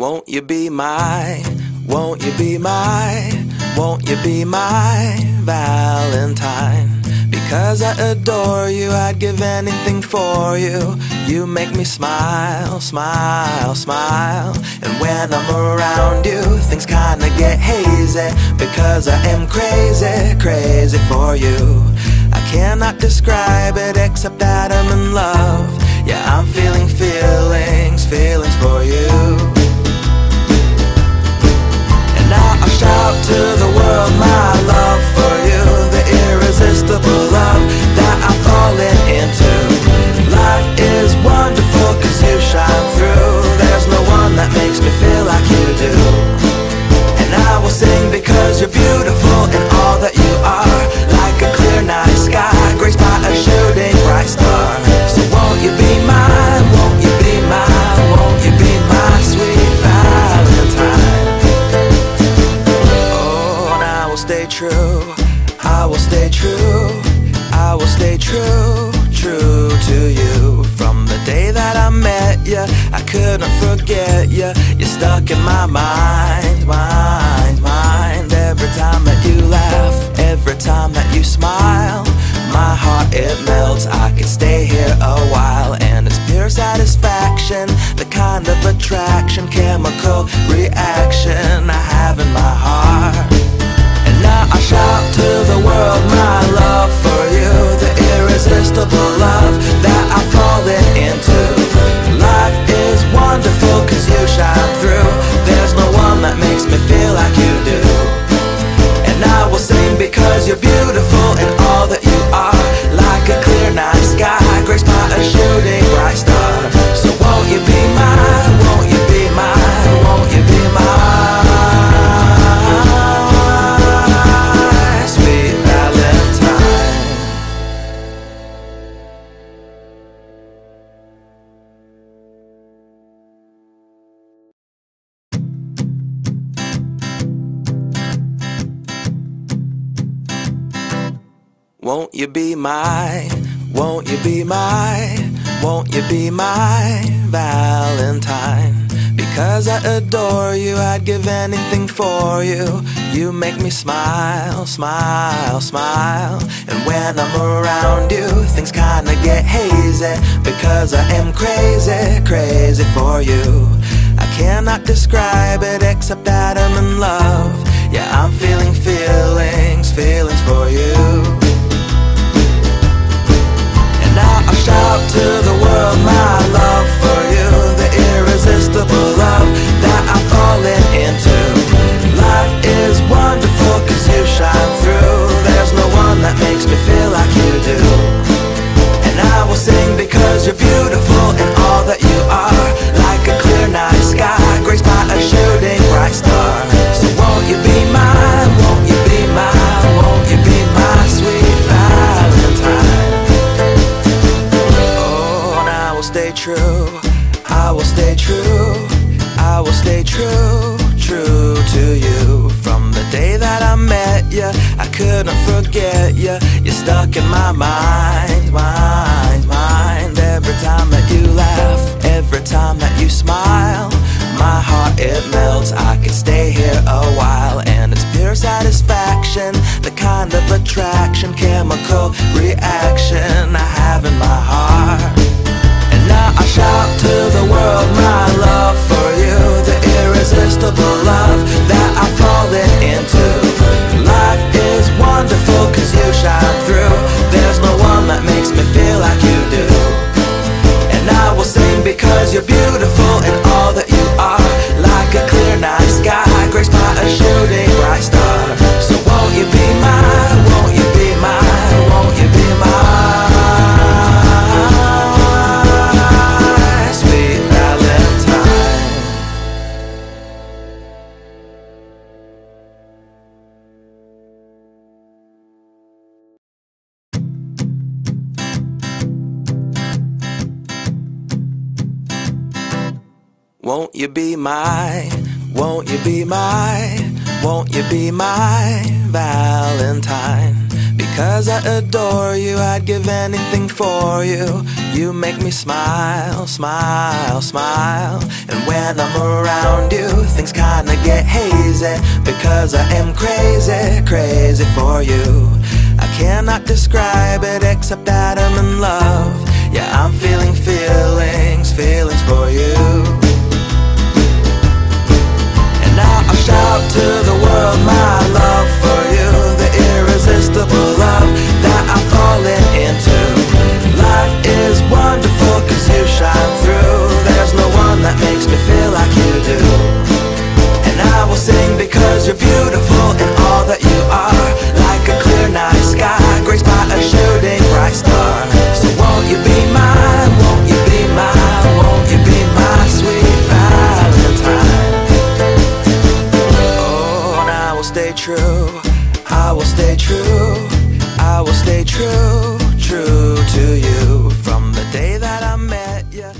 Won't you be my, won't you be my, won't you be my Valentine? Because I adore you, I'd give anything for you. You make me smile, smile, smile. And when I'm around you, things kinda get hazy. Because I am crazy, crazy for you. I cannot describe it except that I'm in love. Yeah, I'm feeling feelings, feelings for you. And now I shout to the world my love for you, the irresistible love that I'm falling into. Life is wonderful cause you shine through. There's no one that makes me feel like you do. And I will sing because you're beautiful in all that you are. Like a clear night sky, graced by a shooting bright star. So won't you be mine, won't you be mine, won't you be my sweet Valentine? Oh, and I will stay true, I will stay true, I will stay true, true to you. From the day that I met you, I couldn't forget you. You're stuck in my mind, mind, mind. Every time that you laugh, every time that you smile, my heart it melts. I could stay here a while. And it's pure satisfaction, the kind of attraction, chemical reaction I have in my heart. And now I shout to the world my love for you, the irresistible love that I'm falling into. Life is wonderful cause you shine through. There's no one that makes me feel like you do. And I will sing because you're beautiful in all that you are. Like a clear night sky, graced by a shooting bright star. So won't you be mine, won't you be mine, won't you be mine? Won't you be my, won't you be my, won't you be my Valentine? Because I adore you, I'd give anything for you. You make me smile, smile, smile. And when I'm around you, things kinda get hazy. Because I am crazy, crazy for you. I cannot describe it except that I'm in love. Yeah, I'm feeling feelings, feelings for you. Now I shout to the world my love for you, the irresistible love that I'm falling into. Life is wonderful cause you shine through. There's no one that makes me feel like you do. And I will sing because you're beautiful in all that you are. Like a clear night sky, graced by a shooting bright star. So won't you be mine, won't you be mine, won't you be my sweet Valentine? Stay true, I will stay true, I will stay true, true to you. From the day that I met you, I couldn't forget you. You're stuck in my mind, mind, mind. Every time that you laugh, every time that you smile, my heart it melts. I could stay here a while. And it's pure satisfaction, the kind of attraction, chemical reaction I have in my heart. Now I shout to the world my love for you, the irresistible love that I'm falling into. Life is wonderful cause you shine through. There's no one that makes me feel like you do. And I will sing because you're beautiful in all that you are. Like a clear night sky, graced by a shooting bright star. So won't you be mine, won't you be mine, won't you be mine? Won't you be my, won't you be my, won't you be my Valentine? 'cause I adore you, I'd give anything for you. You make me smile, smile, smile. And when I'm around you, things kinda get hazy, because I am crazy, crazy for you. I cannot describe it except that I'm in love. Yeah, I'm feeling feelings, feelings for you. And now I shout to the world my love for you, the irresistible love that I'm falling into. Life is wonderful 'cause you shine through. There's no one that makes me feel like you do. And I will sing because you're beautiful in all that you are, like a clear night sky graced by a shooting bright star. So won't you be mine, won't you be mine, won't you be my sweet Valentine? Oh, and I will stay true, I will stay true, I will stay true, true to you. From the day that I met you